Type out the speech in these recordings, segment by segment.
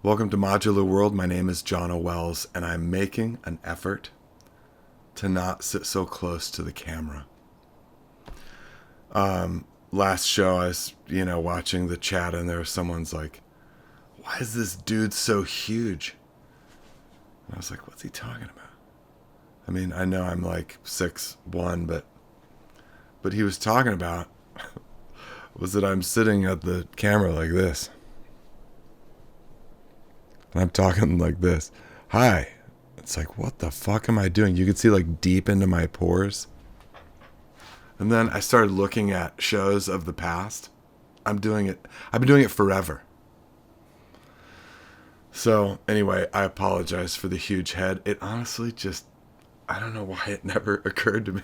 Welcome to Modular World. My name is John O'Wells, and I'm making an effort to not sit so close to the camera. Last show, I was, watching the chat, and there was someone's like, "Why is this dude so huge?" And I was like, "What's he talking about?" I mean, I know I'm like 6'1", but he was talking about was that I'm sitting at the camera like this. And I'm talking like this. Hi. It's like, what the fuck am I doing? You could see like deep into my pores. And then I started looking at shows of the past. I've been doing it forever. So anyway, I apologize for the huge head. It honestly just, I don't know why it never occurred to me.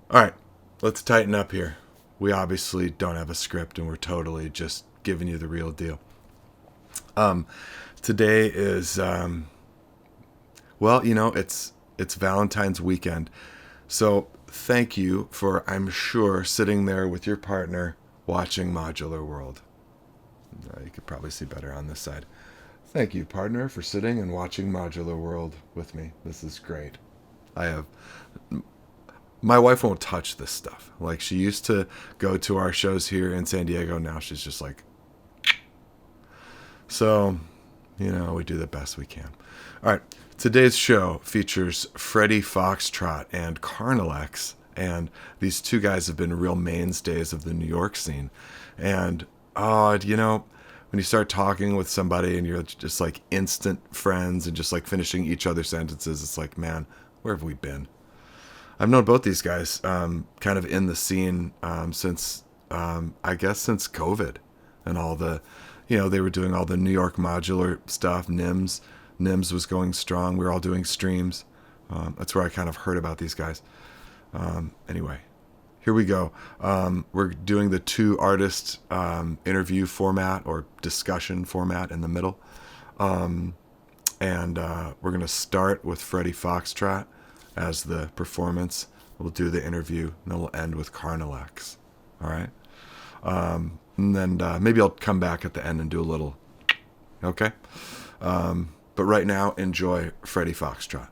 All right, let's tighten up here. We obviously don't have a script, and we're totally just giving you the real deal. Today is, it's Valentine's weekend. So thank you for, I'm sure, sitting there with your partner watching Modular World. You could probably see better on this side. Thank you, partner, for sitting and watching Modular World with me. This is great. My wife won't touch this stuff. Like, she used to go to our shows here in San Diego. Now she's just like, so, we do the best we can. All right. Today's show features Freddy Foxtrott and Carnal Ex. And these two guys have been real mainstays of the New York scene. And, when you start talking with somebody and you're just like instant friends and just like finishing each other's sentences, it's like, man, where have we been? I've known both these guys kind of in the scene since since COVID and all the, they were doing all the New York modular stuff. NYMS was going strong. We were all doing streams. That's where I kind of heard about these guys. Anyway, here we go. We're doing the two artist interview format or discussion format in the middle. And we're going to start with Freddy Foxtrott as the performance. We'll do the interview, and then we'll end with Carnal Ex. All right? And then maybe I'll come back at the end and do a little, okay? But right now, enjoy Freddy Foxtrott.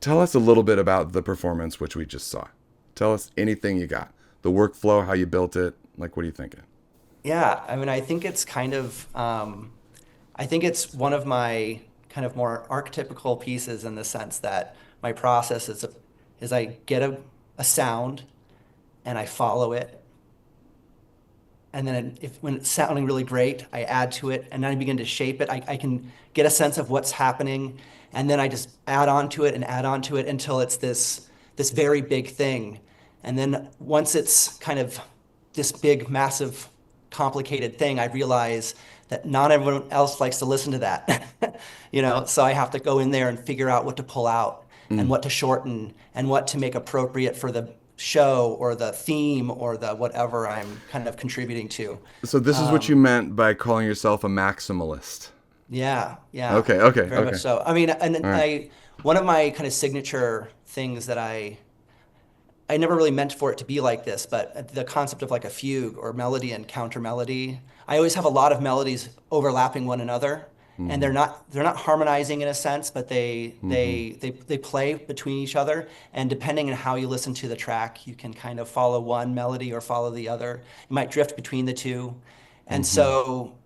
tell us a little bit about the performance, which we just saw. Tell us anything you got. The workflow, how you built it. Like, what are you thinking? Yeah, I mean, I think it's kind of, I think it's one of my kind of more archetypical pieces in the sense that my process is I get a sound and I follow it. And then when it's sounding really great, I add to it and then I begin to shape it. I can get a sense of what's happening. And then I just add on to it and add on to it until it's this very big thing. And then once it's kind of this big, massive, complicated thing, I realize that not everyone else likes to listen to that. So I have to go in there and figure out what to pull out and what to shorten and what to make appropriate for the show or the theme or the whatever I'm kind of contributing to. So this is what you meant by calling yourself a maximalist. Yeah, yeah, Okay. very much so. I mean, and All right. one of my kind of signature things that I never really meant for it to be like this, but the concept of like a fugue or melody and counter melody. I always have a lot of melodies overlapping one another, and they're not harmonizing in a sense, but they play between each other. And depending on how you listen to the track, you can kind of follow one melody or follow the other. You might drift between the two, and so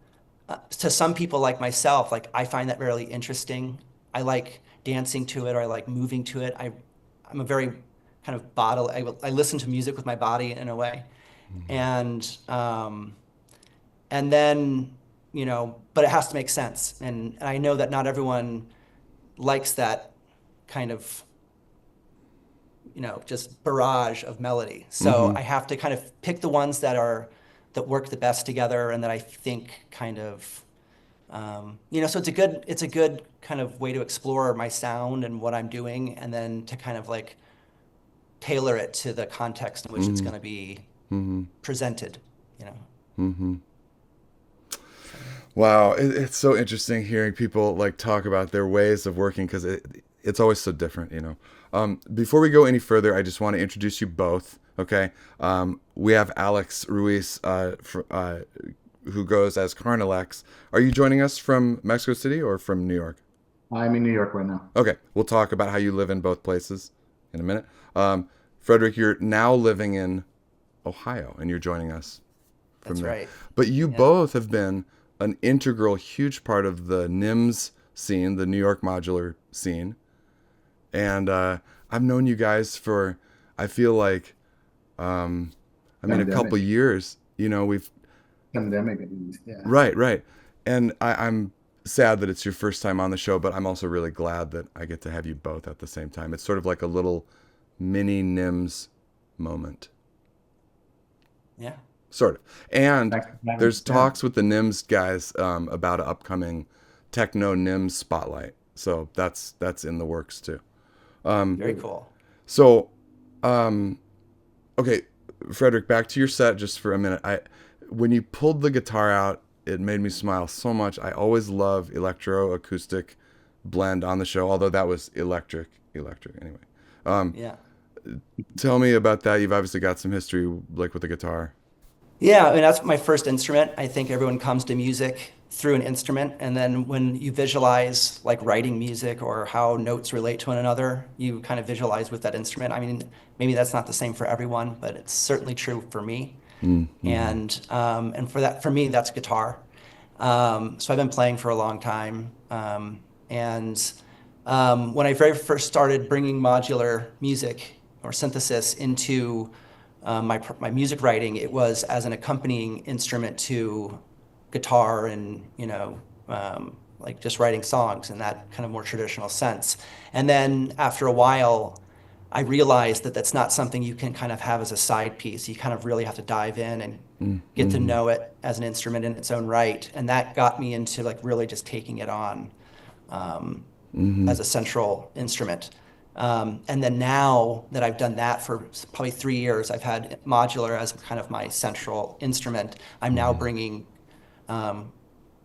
to some people like myself, like I find that really interesting. I like dancing to it, or I like moving to it. I'm a very kind of I listen to music with my body in a way, and then but it has to make sense, and I know that not everyone likes that kind of just barrage of melody. So I have to kind of pick the ones that work the best together, and that I think kind of so it's a good kind of way to explore my sound and what I'm doing, and then to kind of like tailor it to the context in which it's going to be presented, you know. Wow, it's so interesting hearing people like talk about their ways of working because it's always so different. Before we go any further, I just want to introduce you both. Okay, we have Alex Ruiz, who goes as Carnal Ex. Are you joining us from Mexico City or from New York? I'm in New York right now. Okay, we'll talk about how you live in both places in a minute. Frederick, you're now living in Ohio, and you're joining us from That's there. right. But you Yeah. both have been an integral, huge part of the NYMS scene, the New York Modular scene. And I've known you guys for, I feel like, a couple Pandemic. years. We've Pandemic at least. Yeah. right. And I'm sad that it's your first time on the show, but I'm also really glad that I get to have you both at the same time. It's sort of like a little mini NYMS moment. Yeah. Sort of. And Thanks for having there's us. Yeah. talks with the NYMS guys about an upcoming techno NYMS spotlight. So that's in the works too. Very cool. So, okay, Frederick, back to your set just for a minute. When you pulled the guitar out, it made me smile so much. I always love electro-acoustic blend on the show, although that was electric anyway. Yeah. Tell me about that. You've obviously got some history like with the guitar. Yeah, I mean, that's my first instrument. I think everyone comes to music through an instrument, and then when you visualize like writing music or how notes relate to one another, you kind of visualize with that instrument. I mean, maybe that's not the same for everyone, but it's certainly true for me. And for me, that's guitar. So I've been playing for a long time, and when I very first started bringing modular music or synthesis into my music writing, it was as an accompanying instrument to guitar and like just writing songs in that kind of more traditional sense. And then after a while, I realized that that's not something you can kind of have as a side piece. You kind of really have to dive in and get to know it as an instrument in its own right. And that got me into like really just taking it on as a central instrument. And then now that I've done that for probably 3 years, I've had modular as kind of my central instrument. I'm now bringing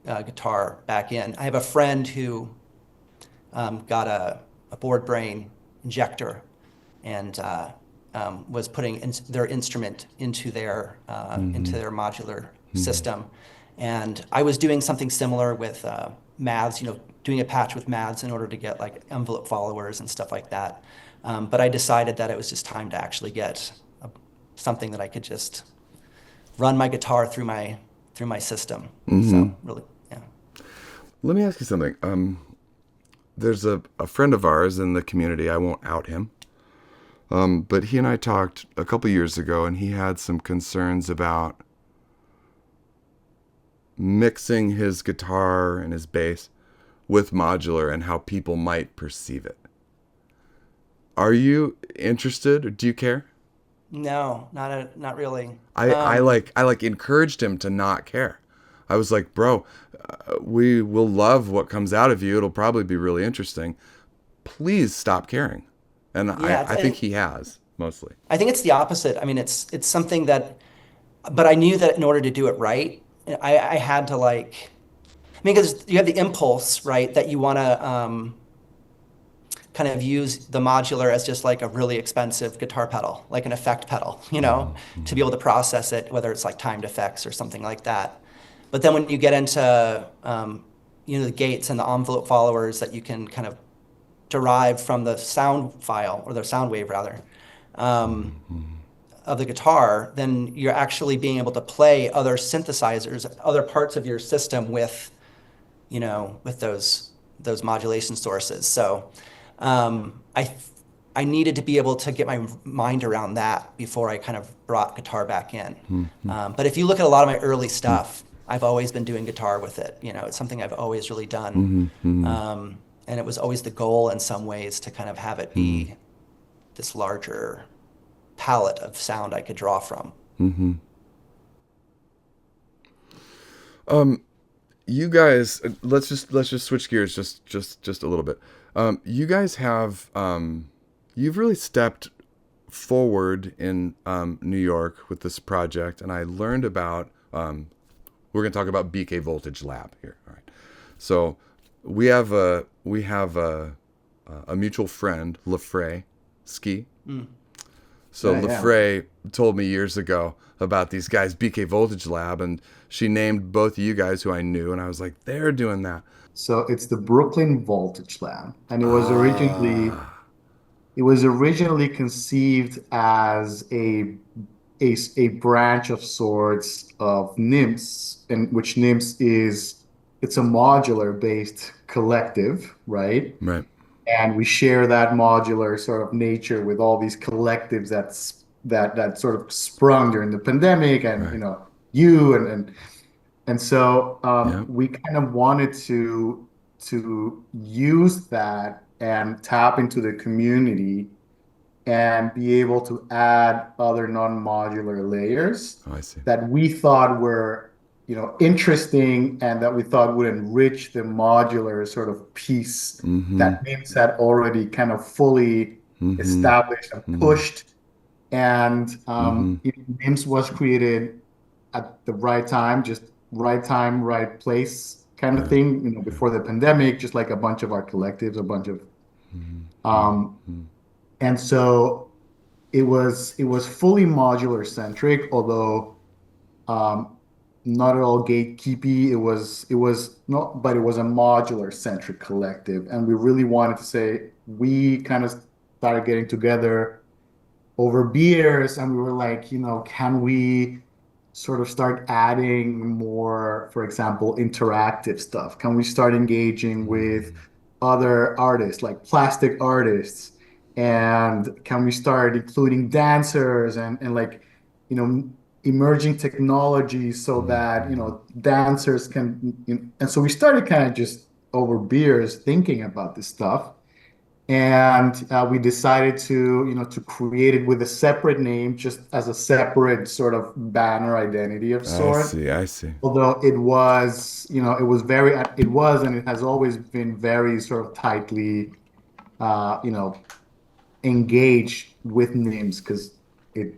guitar back in. I have a friend who got a board brain injector and was putting their instrument into their modular system. And I was doing something similar with MAVs, doing a patch with Mads in order to get like envelope followers and stuff like that. But I decided that it was just time to actually get something that I could just run my guitar through my system. So really, yeah. Let me ask you something. There's a friend of ours in the community. I won't out him. But he and I talked a couple years ago, and he had some concerns about mixing his guitar and his bass with modular and how people might perceive it. Are you interested, or do you care? No, not really. I encouraged him to not care. I was like, bro, we will love what comes out of you. It'll probably be really interesting. Please stop caring. And Yeah, I think he has, mostly. I think it's the opposite. I mean, it's something that, but I knew that in order to do it right, I had to like, I mean, because you have the impulse, right, that you want to kind of use the modular as just like a really expensive guitar pedal, like an effect pedal, to be able to process it, whether it's like timed effects or something like that. But then when you get into, the gates and the envelope followers that you can kind of derive from the sound file, or the sound wave rather, of the guitar, then you're actually being able to play other synthesizers, other parts of your system with those modulation sources. So I needed to be able to get my mind around that before I kind of brought guitar back in. But if you look at a lot of my early stuff, I've always been doing guitar with it. It's something I've always really done. And it was always the goal in some ways to kind of have it be this larger palette of sound I could draw from. You guys, let's just switch gears just a little bit. You guys have you've really stepped forward in New York with this project, and I learned about we're going to talk about BK Voltage Lab here. All right, so we have a mutual friend, Lefray Ski. So Lefray told me years ago about these guys, BK Voltage Lab, and she named both of you guys who I knew, and I was like, they're doing that. So it's the Brooklyn Voltage Lab, and it was originally conceived as a branch of sorts of NYMS, and which NYMS it's a modular based collective, right? Right. And we share that modular sort of nature with all these collectives that sort of sprung during the pandemic, and right. And so we kind of wanted to use that and tap into the community and be able to add other non-modular layers that we thought were interesting, and that we thought would enrich the modular sort of piece that NYMS had already kind of fully established and pushed. And NYMS was created at the right time, just right time, right place kind of thing, before the pandemic, just like a bunch of our collectives, a bunch of and so it was fully modular centric, although not at all gatekeepy. It was not, but it was a modular centric collective, and we really wanted to say, we kind of started getting together over beers, and we were like, can we sort of start adding more, for example, interactive stuff? Can we start engaging with other artists, like plastic artists? And can we start including dancers and like, emerging technologies so that, dancers can, and so we started kind of just over beers thinking about this stuff. And we decided to create it with a separate name, just as a separate sort of banner identity of sorts. I see. Although it was, and it has always been very sort of tightly, engaged with NYMS, because it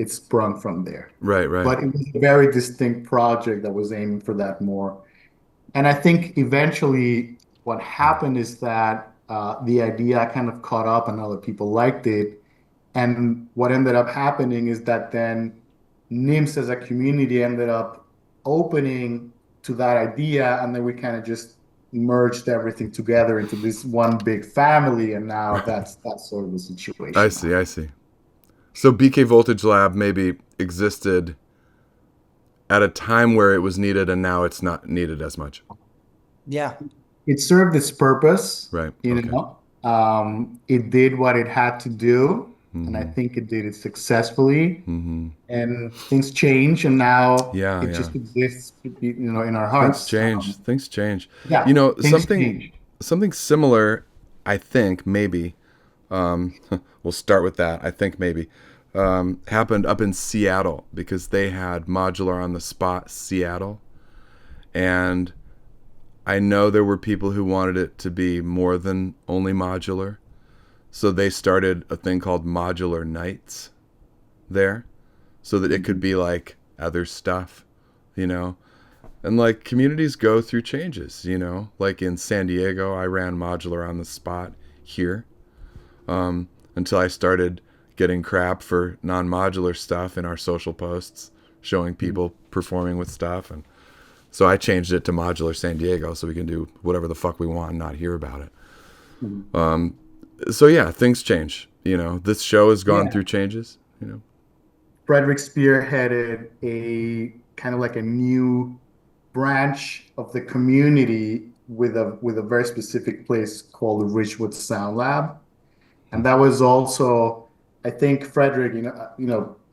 sprung from there. Right. But it was a very distinct project that was aiming for that more. And I think eventually what happened is that the idea kind of caught up and other people liked it. And what ended up happening is that then NYMS as a community ended up opening to that idea. And then we kind of just merged everything together into this one big family, and now that's sort of the I situation see, now. I see. So BK Voltage Lab maybe existed at a time where it was needed and now it's not needed as much. Yeah. It served its purpose, Right. you Okay. know. It did what it had to do, and I Mm-hmm. think it did it successfully. Mm-hmm. And things change, and now Yeah, it yeah. just exists, in our Things hearts. change. Things change. You Yeah, know, things something change. something similar, I think, maybe. We'll start with that. I think maybe happened up in Seattle because they had Modular on the Spot Seattle, and I know there were people who wanted it to be more than only modular, so they started a thing called Modular Nights there, so that it could Mhm. be like other stuff, you know. And like communities go through changes, you know. Like in San Diego, I ran Modular on the Spot here until I started getting crap for non-modular stuff in our social posts, showing people performing with stuff, and so I changed it to Modular San Diego so we can do whatever the fuck we want and not hear about it. Mhm. So yeah, things change. You know, this show has gone Yeah. through changes. You know. Frederick spearheaded a kind of like a new branch of the community with a very specific place called the Ridgewood Sound Lab. And that was also, I think, Frederick,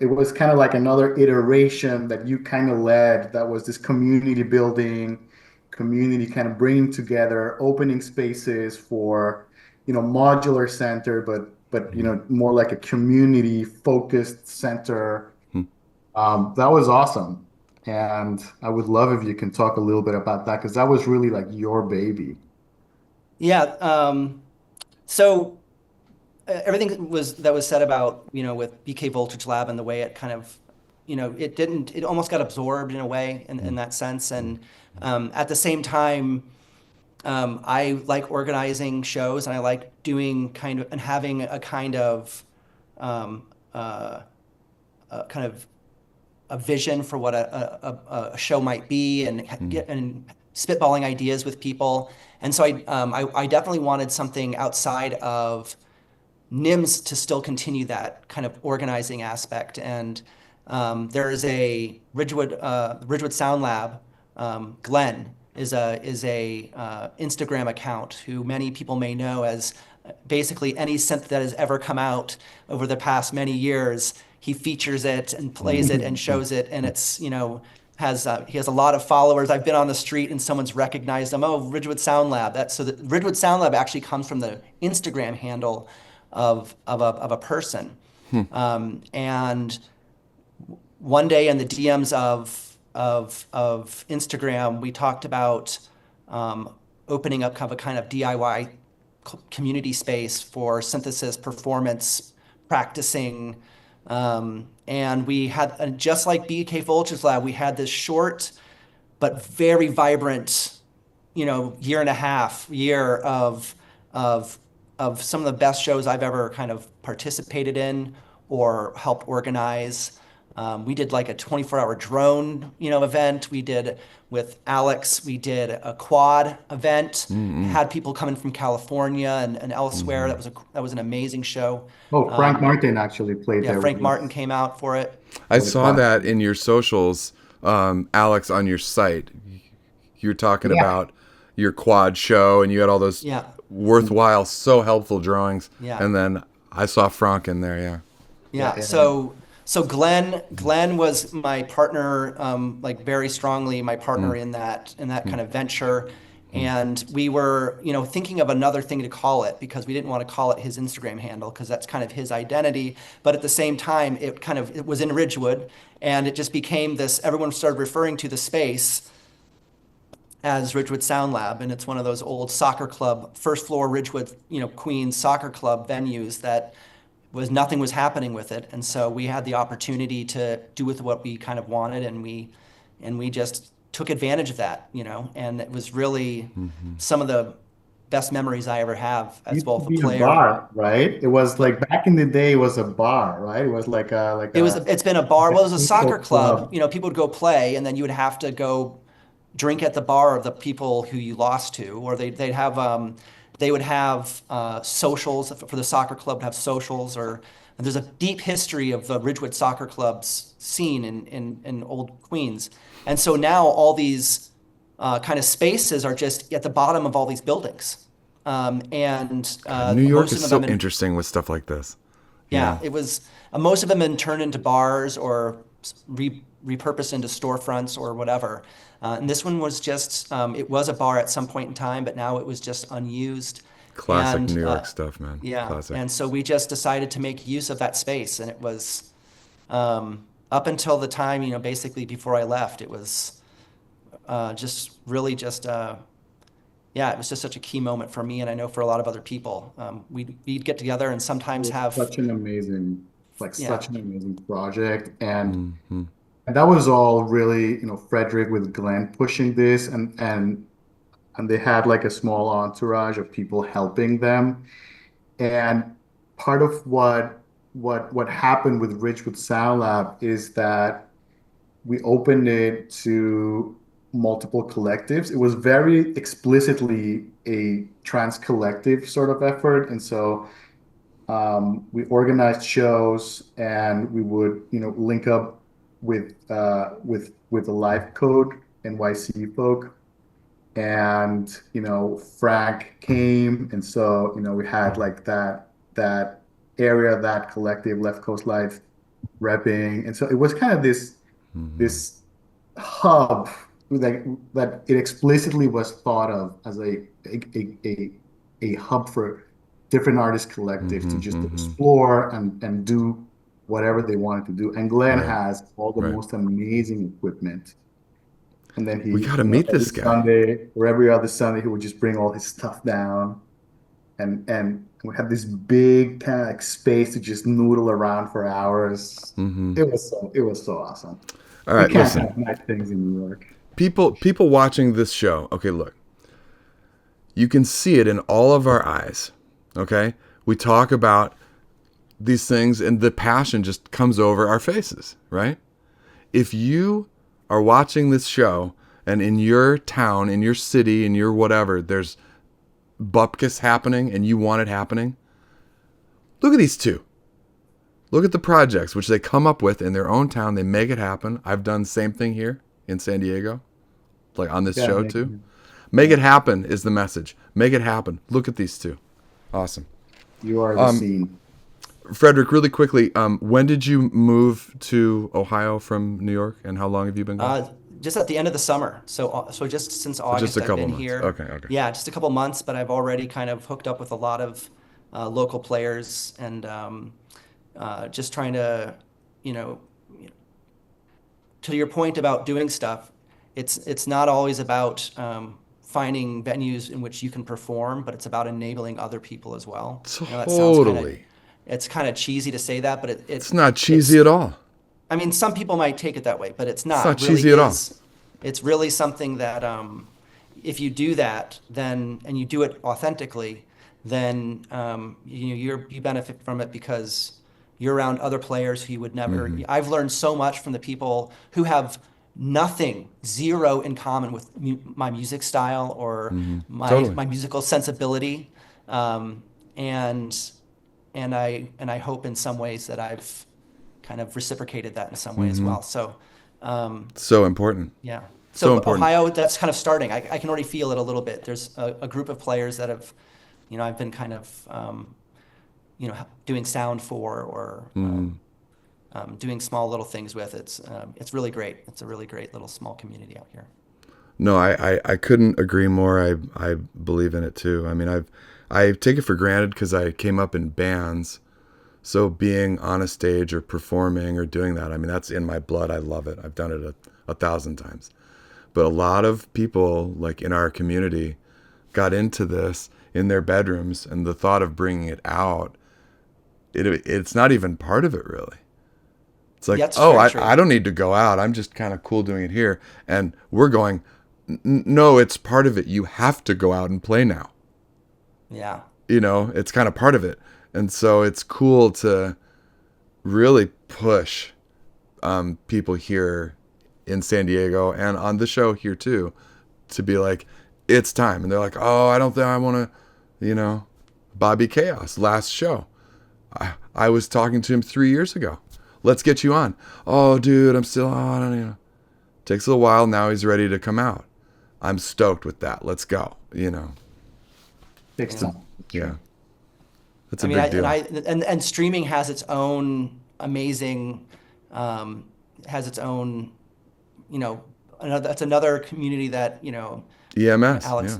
it was kind of like another iteration that you kind of led. That was this community building, community kind of bringing together, opening spaces for, modular center, but more like a community focused center. That was awesome. And I would love if you can talk a little bit about that because that was really like your baby. Yeah. So everything that was said about, with BK Voltage Lab and the way it kind of, it almost got absorbed in a way in that sense. And at the same time, I like organizing shows and I like doing kind of and having a um, uh, kind of a vision for what a show might be and Mm, get and spitballing ideas with people. And so I definitely wanted something outside of NYMS to still continue that kind of organizing aspect. And there is a Ridgewood Sound Lab. Glenn is a Instagram account who many people may know as basically any synth that has ever come out over the past many years. He features it and plays it and Mhm. shows it, and it's has he has a lot of followers. I've been on the street and someone's recognized him. Oh, Ridgewood Sound Lab. That's so the Ridgewood Sound Lab actually comes from the Instagram handle of a person. And one day in the DMs of Instagram, we talked about opening up kind of DIY community space for synthesis, performance, practicing. And we had, just like BK Volch's lab, we had this short but very vibrant, year and a half, year of of some of the best shows I've ever kind of participated in or helped organize. We did like a 24-hour drone, event. We did with Alex. We did a quad event. mm, Had people coming from California and elsewhere. mm. That was an amazing show. Oh, Frank Um, Martin actually played yeah, there with Frank Martin us came out for it. I for the saw quad. that in your socials, Alex, on your site. You were talking Yeah. about your quad show, and you had all those Yeah, worthwhile, so helpful drawings. yeah. And then I saw Frank in there. Yeah. Yeah, Yeah. yeah, yeah. So Glenn was my partner, like very strongly my Mm, partner in that mm, kind of venture. mm, And we were, thinking of another thing to call it because we didn't want to call it his Instagram handle because that's kind of his identity. But at the same time, it was in Ridgewood and it just became this, everyone started referring to the space as Ridgewood Sound Lab, and it's one of those old soccer club, first floor Ridgewood, Queens soccer club venues that was nothing was happening with it, and so we had the opportunity to do with what we kind of wanted, and we just took advantage of that, and it was really mm-hmm. some of the best memories I ever have as Used to both a be a player. bar, right? It was But like back in the day, it was a bar, right? It was it's been a bar. like Well, it a was a soccer single club. club. People would go play, and then you would have to go. drink at the bar of the people who you lost to, or they would have socials for the soccer club to have socials, or and there's a deep history of the Ridgewood Soccer Club's scene in Old Queens. And so now all these kind of spaces are just at the bottom of all these buildings. New York Most is of so them, interesting with stuff like this. yeah, it was most of them been turned into bars or repurposed into storefronts or whatever. And this one was just, it was a bar at some point in time, but now it was just unused. Classic And New York stuff, man. yeah, Classic. and so we just decided to make use of that space, and it was up until the time, basically before I left, it was just really just yeah, it was just such a key moment for me, and I know for a lot of other people. We'd get together and sometimes have, Such an amazing, yeah, such an amazing project. And that was all really, Frederick with Glenn pushing this, and they had like a small entourage of people helping them. And part of what happened with Ridgewood Sound Lab is that we opened it to multiple collectives. It was very explicitly a trans collective sort of effort, and so we organized shows, and we would, link up with the Life Code NYC folk, and Frank came, and so we had like that area, that collective, Left Coast Life repping, and so it was kind of this hub that it explicitly was thought of as a hub for different artist collectives to just explore and do whatever they wanted to do. And Glenn Right. has all the Right. most amazing equipment. And then We got to meet every this guy. Sunday or every other Sunday, he would just bring all his stuff down, and we had this big kind of like space to just noodle around for hours. It was so awesome. All You right, can't listen. have nice things in New York. People watching this show. Okay, look. You can see it in all of our eyes. Okay? We talk about these things and the passion just comes over our faces, right? If you are watching this show and in your town, in your city, in your whatever, there's bupkis happening and you want it happening, look at these two. Look at the projects which they come up with in their own town. They make it happen. I've done the same thing here in San Diego, like on this Yeah, show too. Make it happen is the message. Make it happen. Look at these two. Awesome. You are the scene. Frederick, really quickly, when did you move to Ohio from New York, and how long have you been gone? Just at the end of the summer. So just since August, Just a I've couple been months. here. Okay. Yeah, just a couple months, but I've already kind of hooked up with a lot of local players, and just trying to, you know, to your point about doing stuff, it's not always about finding venues in which you can perform, but it's about enabling other people as well. That sounds Totally. it's kind of cheesy to say that, but It's not cheesy at all. I mean, some people might take it that way, but it's not. It's not It really cheesy at all. It's really something that if you do that, then and you do it authentically, then you benefit from it because you're around other players who you would never. I've learned so much from the people who have nothing, zero in common with my music style or Totally. my musical sensibility, and I hope in some ways that I've kind of reciprocated that in some way as well. So So important. yeah. So So important. Ohio, that's kind of starting. I can already feel it a little bit. There's a group of players that have, I've been kind of, doing sound for or doing small little things with. It's really great. It's a really great little small community out here. No, I couldn't agree more. I believe in it too. I mean, I take it for granted because I came up in bands. So being on a stage or performing or doing that, I mean, that's in my blood. I love it. I've done it a thousand times. But a lot of people, like in our community, got into this in their bedrooms, and the thought of bringing it out, it's not even part of it really. It's like, That's oh, very true. I don't need to go out. I'm just kind of cool doing it here. And we're going, no, it's part of it. You have to go out and play now. Yeah. It's kind of part of it. And so it's cool to really push people here in San Diego and on the show here too, to be like, it's time. And they're like, oh, I don't think I want to, Bobby Chaos, last show. I was talking to him 3 years ago. Let's get you on. Oh, dude, I'm still on. I don't know. Takes a little while. Now he's ready to come out. I'm stoked with that. Let's go. Takes time. Yeah. That's a big deal. And streaming has its own amazing, has its own, that's another community that, EMS. Alex,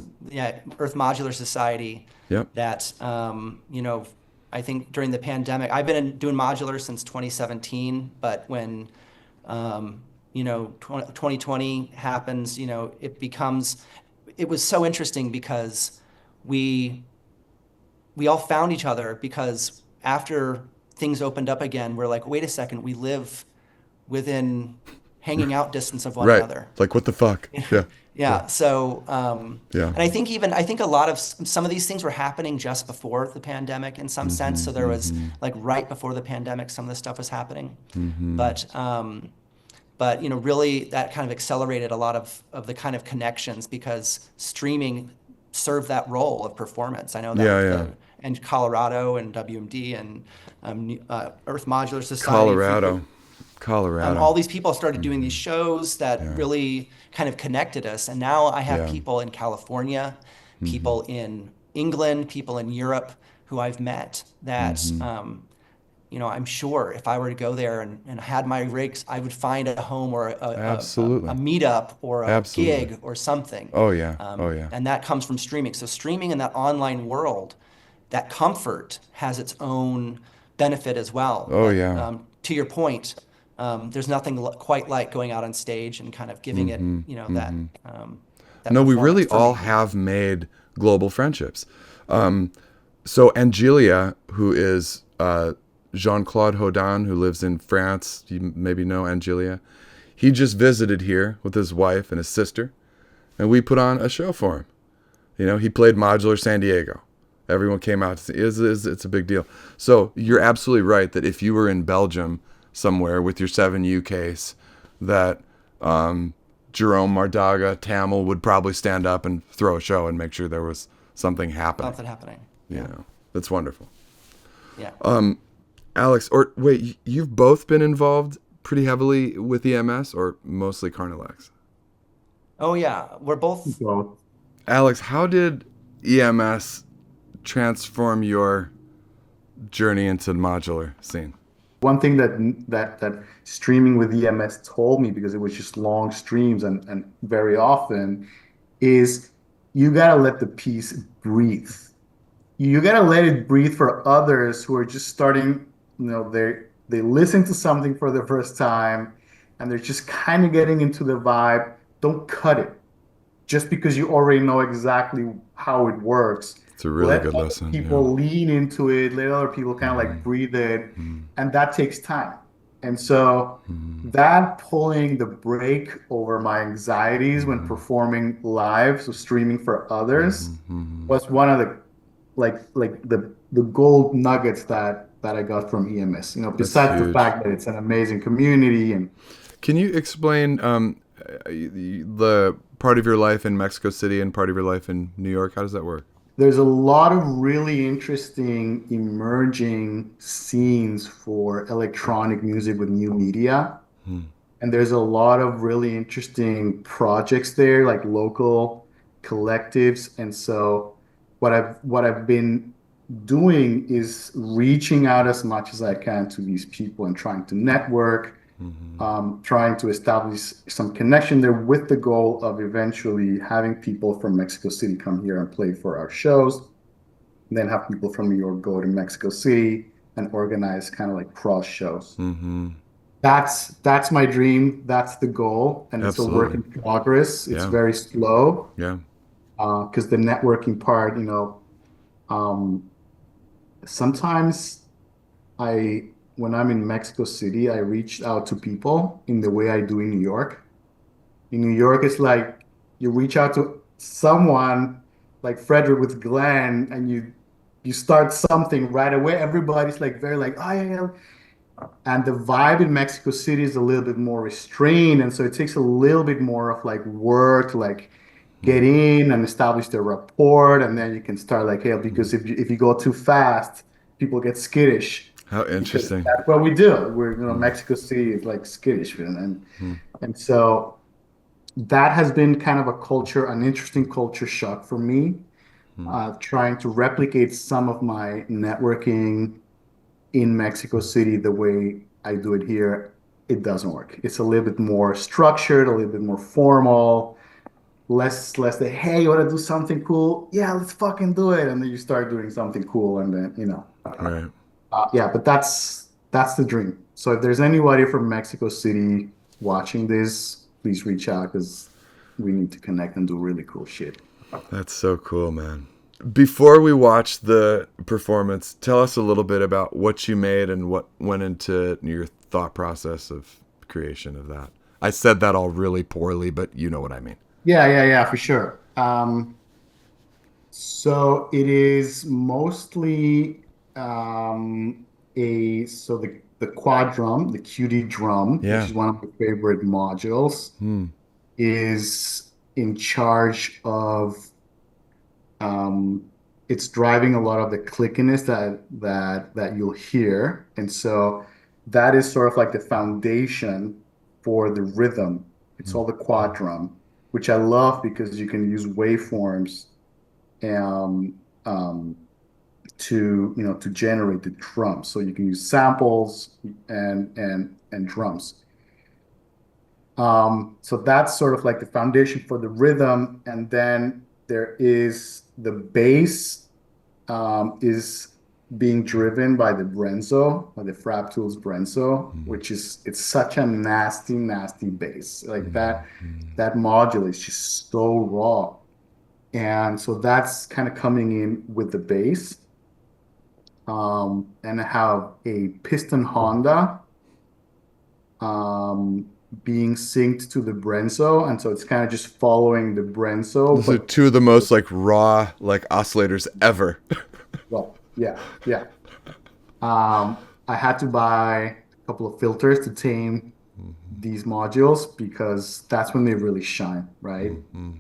Earth Modular Society. Yep. That, I think during the pandemic, I've been doing modular since 2017, but when, 2020 happens, it was so interesting because we all found each other because after things opened up again, we're like, wait a second, we live within hanging out distance of one another. Like, what the fuck? Yeah. Yeah. So, Yeah. and I think a lot of some of these things were happening just before the pandemic in some sense. So there was like right before the pandemic, some of this stuff was happening. But really that kind of accelerated a lot of the kind of connections because streaming served that role of performance. I know that and Colorado and WMD and Earth Modular Society. Colorado. All these people started doing these shows that really kind of connected us. And now I have people in California, people in England, people in Europe who I've met that, I'm sure if I were to go there and had my rigs, I would find a home or a meetup or a gig or something. Oh, yeah. And that comes from streaming. So streaming in that online world, that comfort has its own benefit as well. Oh, yeah. To your point, there's nothing quite like going out on stage and kind of giving it, that. No, we really all have made global friendships. So Angelia, who is Jean-Claude Hodan, who lives in France, you maybe know Angelia. He just visited here with his wife and his sister, and we put on a show for him. He played Modular San Diego. Everyone came out to see. It's a big deal. So you're absolutely right that if you were in Belgium somewhere with your 7U case, that Jerome Mardaga, Tamil would probably stand up and throw a show and make sure there was something happening. That's wonderful. Yeah. Alex, or wait, you've both been involved pretty heavily with EMS or mostly Carnal Ex? Oh yeah, we're both. Alex, how did EMS transform your journey into the modular scene? One thing that streaming with EMS told me, because it was just long streams and very often, is you gotta let the piece breathe. You gotta let it breathe for others who are just starting. They listen to something for the first time, and they're just kind of getting into the vibe. Don't cut it, just because you already know exactly how it works. It's a really good lesson. People lean into it. Let other people kind of like breathe it, and that takes time. And so that pulling the brake over my anxieties when performing live, so streaming for others, was one of the the gold nuggets that I got from EMS. Besides the fact that it's an amazing community. And can you explain the part of your life in Mexico City and part of your life in New York? How does that work? There's a lot of really interesting emerging scenes for electronic music with new media. And there's a lot of really interesting projects there, like local collectives. And so what I've been doing is reaching out as much as I can to these people and trying to network, trying to establish some connection there with the goal of eventually having people from Mexico City come here and play for our shows, and then have people from New York go to Mexico City and organize kind of like cross shows. That's my dream. That's the goal, and it's a work in progress. It's very slow. Because the networking part, sometimes when I'm in Mexico City, I reach out to people in the way I do in New York. In New York, it's like you reach out to someone like Frederick with Glenn, and you start something right away. Everybody's like very like, oh yeah, And the vibe in Mexico City is a little bit more restrained, and so it takes a little bit more of like work to like get in and establish the rapport, and then you can start like, hey, because if you go too fast, people get skittish How because interesting. that's what we do. Mexico City is like skittish, and so that has been kind of an interesting culture shock for me, trying to replicate some of my networking in Mexico City the way I do it here. It doesn't work. It's a little bit more structured, a little bit more formal, less the, hey, you want to do something cool? Yeah, let's fucking do it. And then you start doing something cool, and then Right. yeah. But that's the dream. So if there's anybody from Mexico City watching this, please reach out because we need to connect and do really cool shit. That's so cool, man. Before we watch the performance, tell us a little bit about what you made and what went into your thought process of creation of that. I said that all really poorly, but you know what I mean. Yeah, for sure. So it is mostly the quad drum, the QD drum, which Yeah. is one of my favorite modules, is in charge of it's driving a lot of the clickiness that you'll hear. And so that is sort of like the foundation for the rhythm. It's all the quad drum, which I love because you can use waveforms um, um, to generate the drums. So you can use samples and drums. So that's sort of like the foundation for the rhythm, and then there is the bass is being driven by the Brenzo, by the Frap Tools Brenzo, which it's such a nasty bass. Like that module is just so raw. And so that's kind of coming in with the bass. And I have a piston Honda being synced to the Brenzo. And so it's kind of just following the Brenzo, Those are but two of the most like raw like oscillators ever. well, yeah. I had to buy a couple of filters to tame these modules because that's when they really shine, right?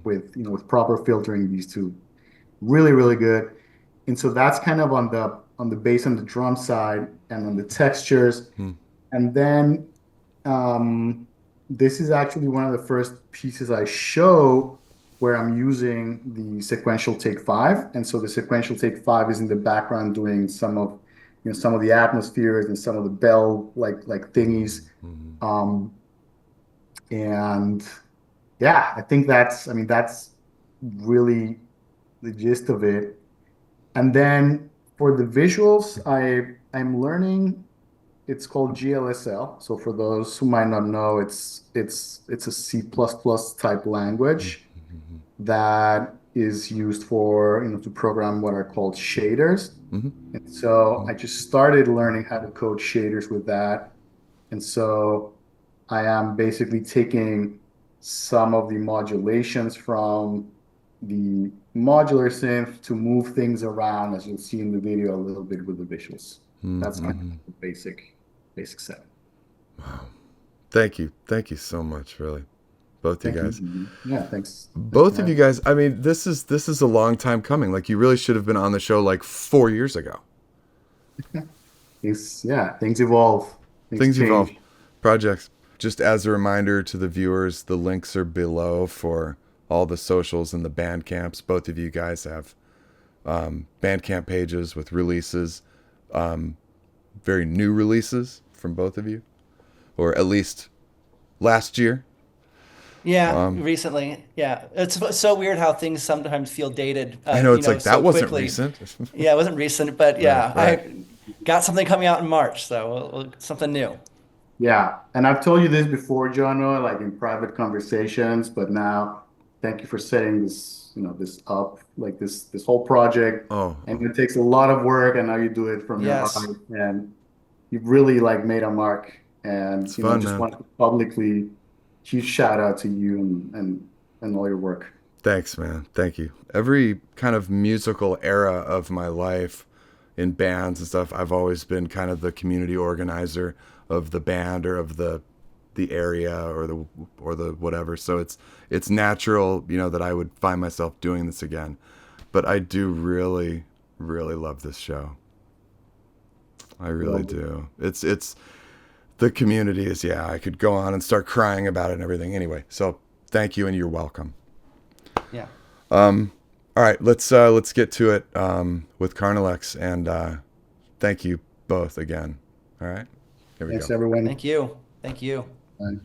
With proper filtering, these two really good. And so that's kind of on the bass and the drum side and on the textures. And then this is actually one of the first pieces I show where I'm using the sequential take five. And so the sequential take five is in the background doing some of the atmospheres and some of the bell like thingies. Um, and yeah, I think that's really the gist of it. And then for the visuals, I'm learning. It's called GLSL. So for those who might not know, it's a C++ type language that is used for to program what are called shaders. And so I just started learning how to code shaders with that. And so I am basically taking some of the modulations from the modular synth to move things around, as you'll see in the video, a little bit with the visuals. That's kind of the basic setup. Thank you. Thank you so much, really. Both you Thank guys. you. Yeah, thanks. Both of you guys, I mean, this is a long time coming. Like you really should have been on the show like 4 years ago. Things evolve. Things evolve. Change. Projects. Just as a reminder to the viewers, the links are below for all the socials and the Bandcamps. Both of you guys have Bandcamp pages with releases, very new releases from both of you, or at least last year. Yeah, recently. Yeah, it's so weird how things sometimes feel dated. I know it's like that so wasn't quickly. recent. Yeah, it wasn't recent, but yeah, Right. I got something coming out in March, so something new. Yeah, and I've told you this before, Jono, like in private conversations, but now thank you for setting this up, like this whole project. Oh, And it takes a lot of work. I know you do it from your Yes. heart, and you've really like made a mark. And it's fun, just man. want to publicly huge shout out to you and all your work. Thanks, man. Thank you. Every kind of musical era of my life, in bands and stuff, I've always been kind of the community organizer of the band or of the area or the whatever. So it's natural, that I would find myself doing this again. But I do really, really love this show. I really do. It's the community is, I could go on and start crying about it and everything. Anyway, so thank you and you're welcome. Yeah. All right, let's get to it with Carnal Ex, and thank you both again. All right, here we Thanks, go. everyone. Thank you. Thank you. Bye.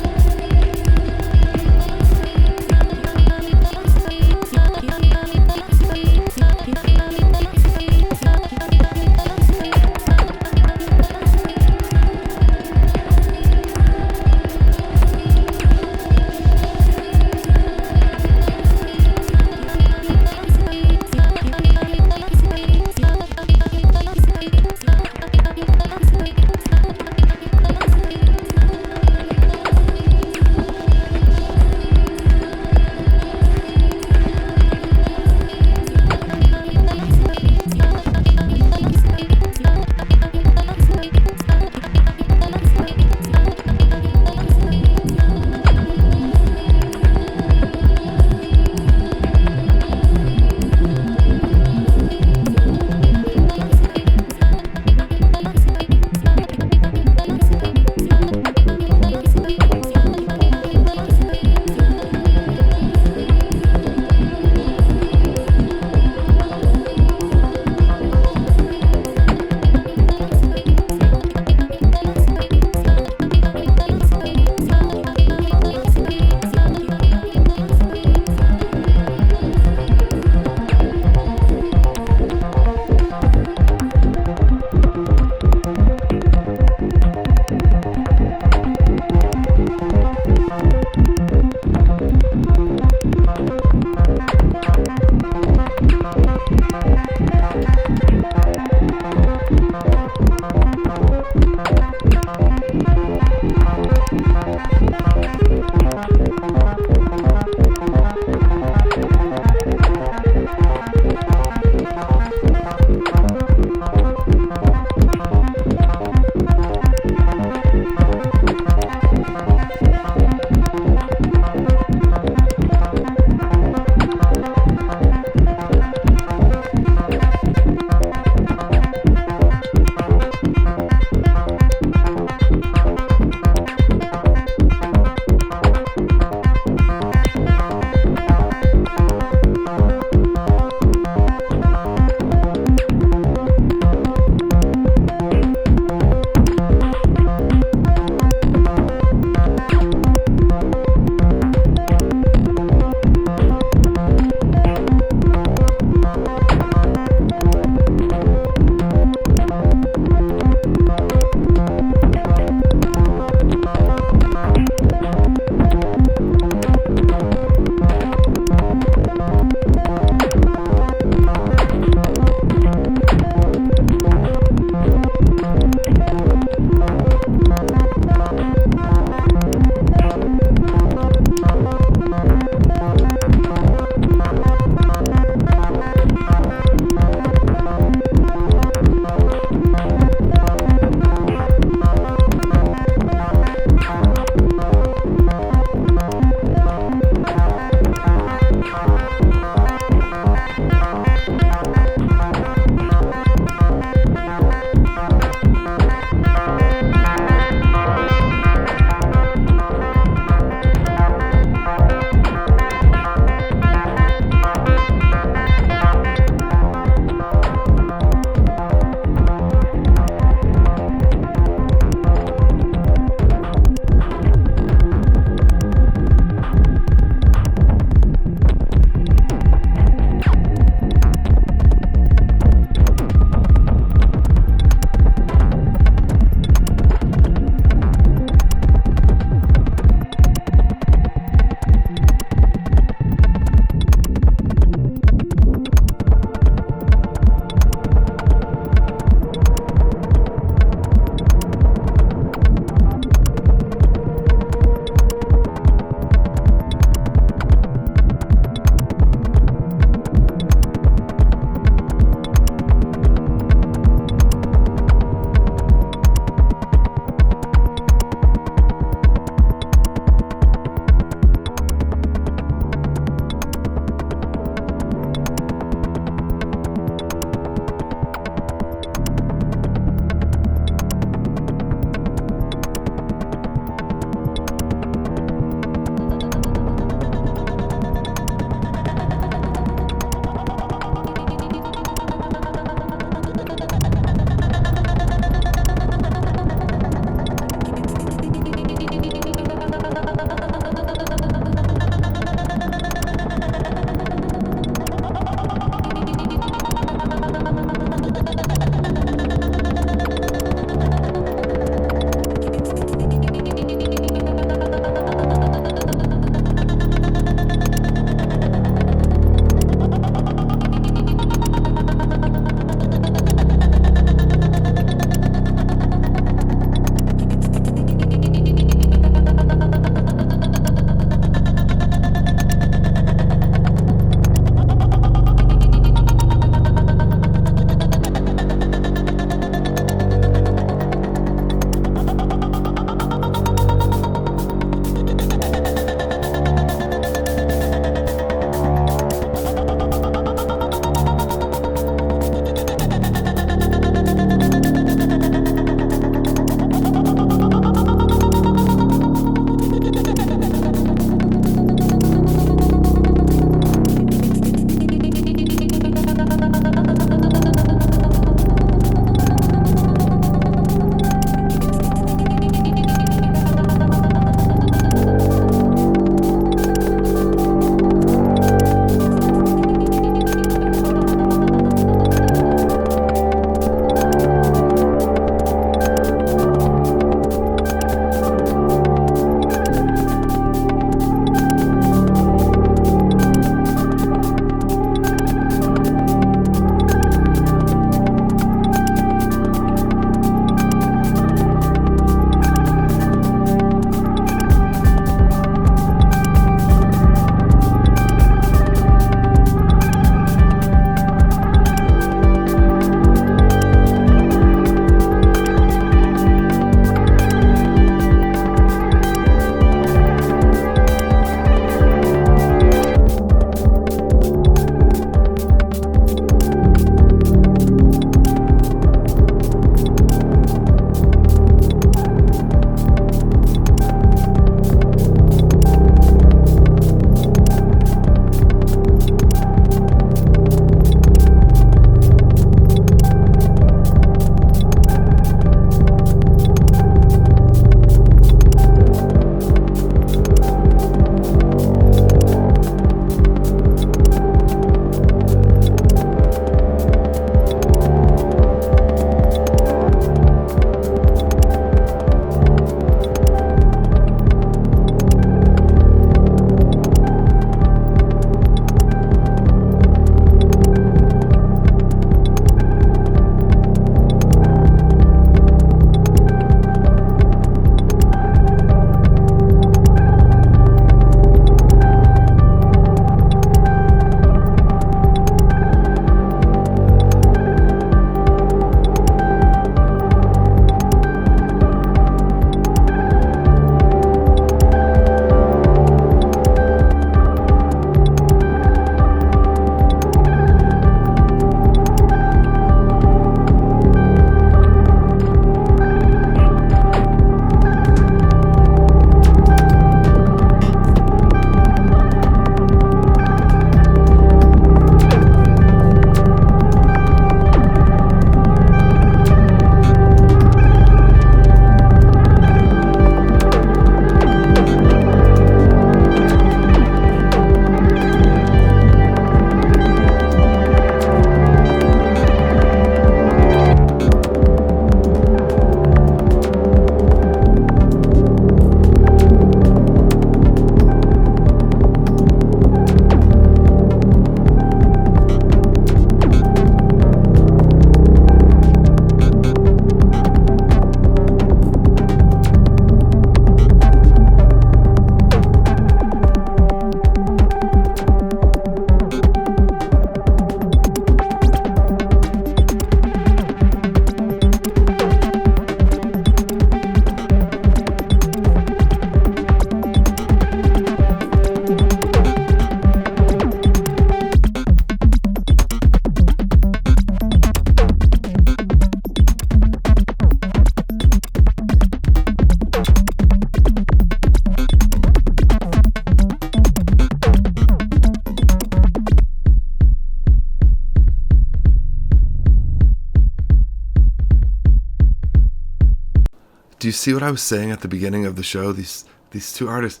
Do you see what I was saying at the beginning of the show? These two artists,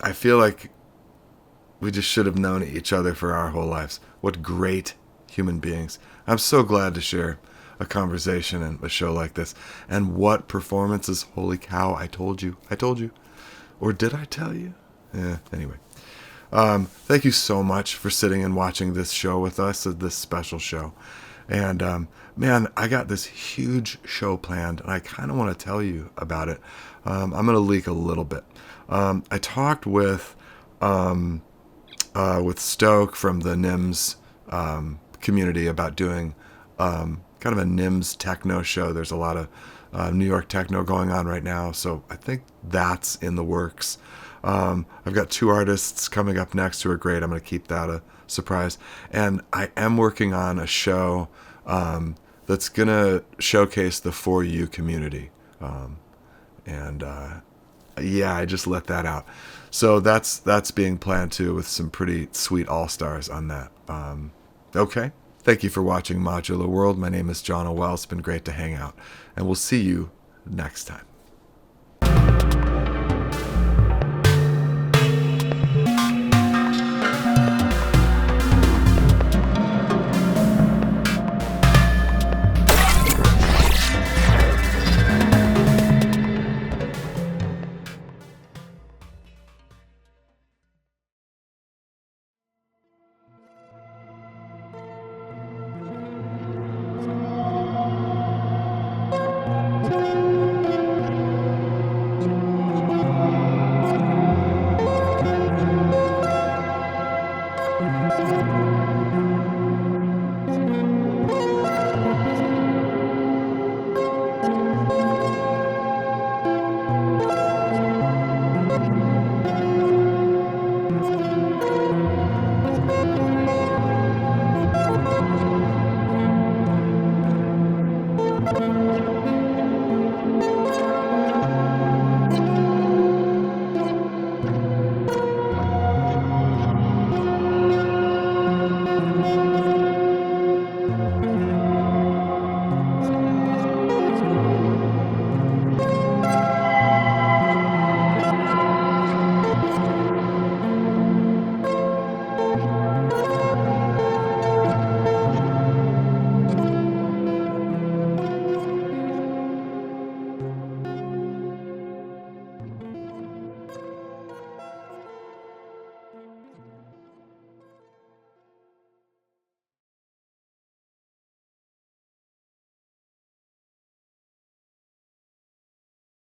I feel like we just should have known each other for our whole lives. What great human beings. I'm so glad to share a conversation and a show like this. And what performances. Holy cow, I told you. Or did I tell you? Anyway. Thank you so much for sitting and watching this show with us, this special show. And man, I got this huge show planned, and I kind of want to tell you about it. I'm going to leak a little bit. I talked with Stoke from the NYMS community about doing kind of a NYMS techno show. There's a lot of New York techno going on right now, so I think that's in the works. I've got two artists coming up next who are great. I'm going to keep that a surprise. And I am working on a show that's going to showcase the For You community. Yeah, I just let that out. So that's being planned too, with some pretty sweet all-stars on that. Okay. Thank you for watching Modular World. My name is John O'Well. It's been great to hang out. And we'll see you next time.